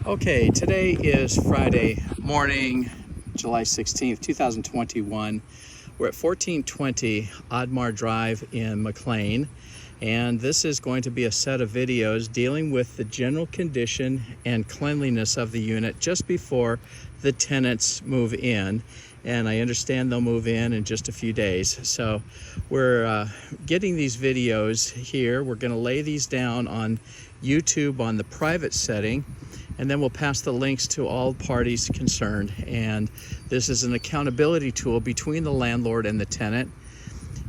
Okay, today is Friday morning, July 16th, 2021. We're at 1420 Oddmar Drive in McLean, and this is going to be a set of videos dealing with the general condition and cleanliness of the unit just before the tenants move in. And I understand they'll move in just a few days. So we're getting these videos here. We're going to lay these down on YouTube on the private setting, and then we'll pass the links to all parties concerned. And this is an accountability tool between the landlord and the tenant,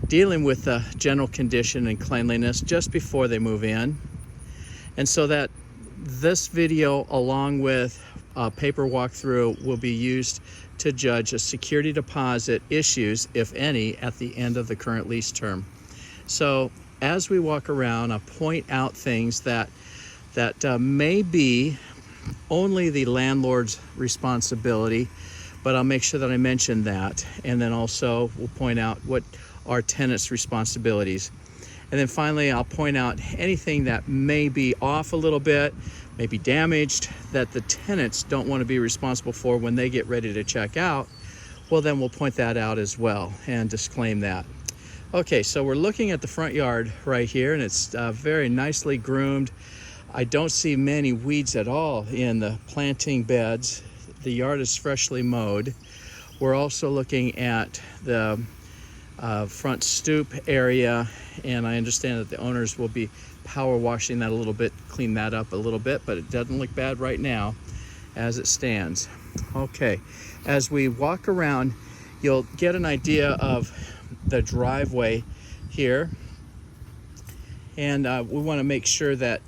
dealing with the general condition and cleanliness just before they move in. And so that this video, along with a paper walkthrough, will be used to judge a security deposit issues, if any, at the end of the current lease term. So as we walk around, I'll point out things that may be only the landlord's responsibility, but I'll make sure that I mention that. And then also we'll point out what are tenants' responsibilities. And then finally, I'll point out anything that may be off a little bit, may be damaged, that the tenants don't want to be responsible for when they get ready to check out. Well, then we'll point that out as well and disclaim that. Okay, so we're looking at the front yard right here, and it's very nicely groomed. I don't see many weeds at all in the planting beds. The yard is freshly mowed. We're also looking at the front stoop area, and I understand that the owners will be power washing that a little bit, clean that up a little bit, but it doesn't look bad right now as it stands. Okay, as we walk around, you'll get an idea of the driveway here, and we want to make sure that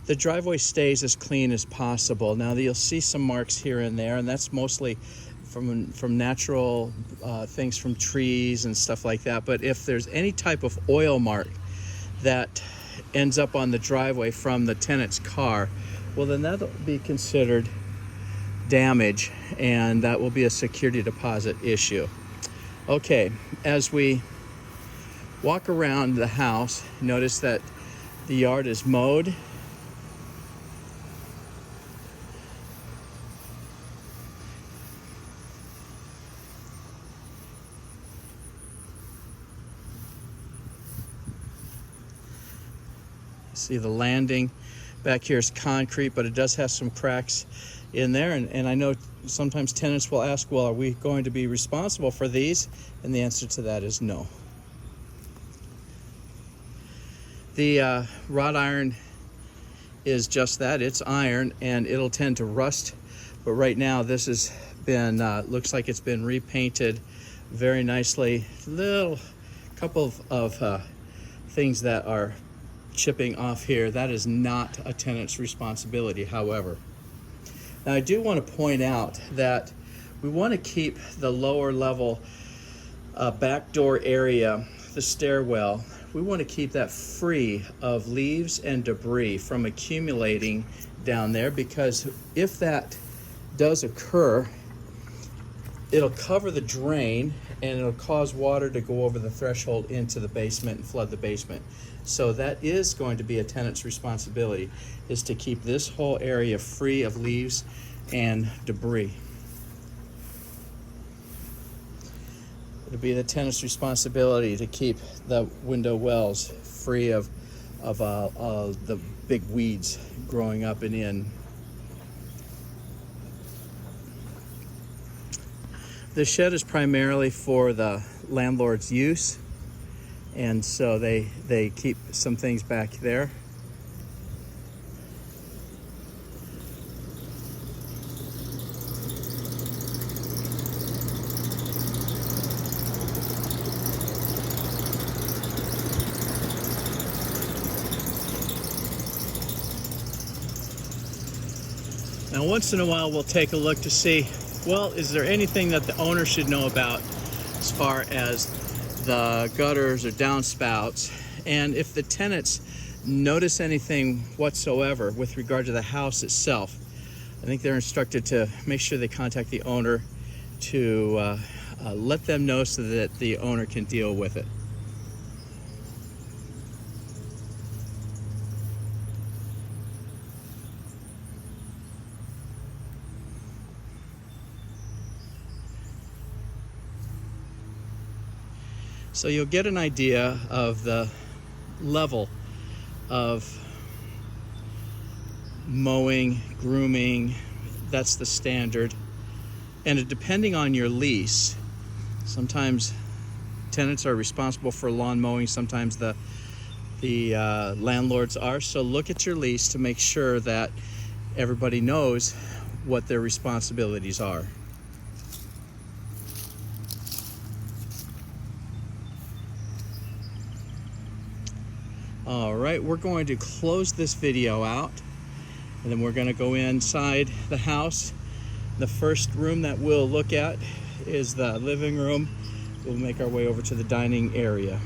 the driveway stays as clean as possible. Now you'll see some marks here and there, and that's mostly from natural things, from trees and stuff like that. But if there's any type of oil mark that ends up on the driveway from the tenant's car, well, then that'll be considered damage, and that will be a security deposit issue. Okay, as we walk around the house, notice that the yard is mowed. See, the landing back here is concrete, but it does have some cracks in there. And I know sometimes tenants will ask, well, are we going to be responsible for these? And the answer to that is no. The wrought iron is just that. It's iron, and it'll tend to rust. But right now, this has been, looks like it's been repainted very nicely. Little couple of things that are chipping off here. That is not a tenant's responsibility, however. Now, I do want to point out that we want to keep the lower level back door area, the stairwell, we want to keep that free of leaves and debris from accumulating down there, because if that does occur, it'll cover the drain and it'll cause water to go over the threshold into the basement and flood the basement. So that is going to be a tenant's responsibility, is to keep this whole area free of leaves and debris. It'll be the tenant's responsibility to keep the window wells free of the big weeds growing up and in. The shed is primarily for the landlord's use, and so they keep some things back there. Now, once in a while, we'll take a look to see, well, is there anything that the owner should know about as far as the gutters or downspouts? And if the tenants notice anything whatsoever with regard to the house itself, I think they're instructed to make sure they contact the owner to let them know so that the owner can deal with it. So you'll get an idea of the level of mowing, grooming. That's the standard. And depending on your lease, sometimes tenants are responsible for lawn mowing, sometimes the landlords are. So look at your lease to make sure that everybody knows what their responsibilities are. All right, we're going to close this video out, and then we're going to go inside the house. The first room that we'll look at is the living room. We'll make our way over to the dining area.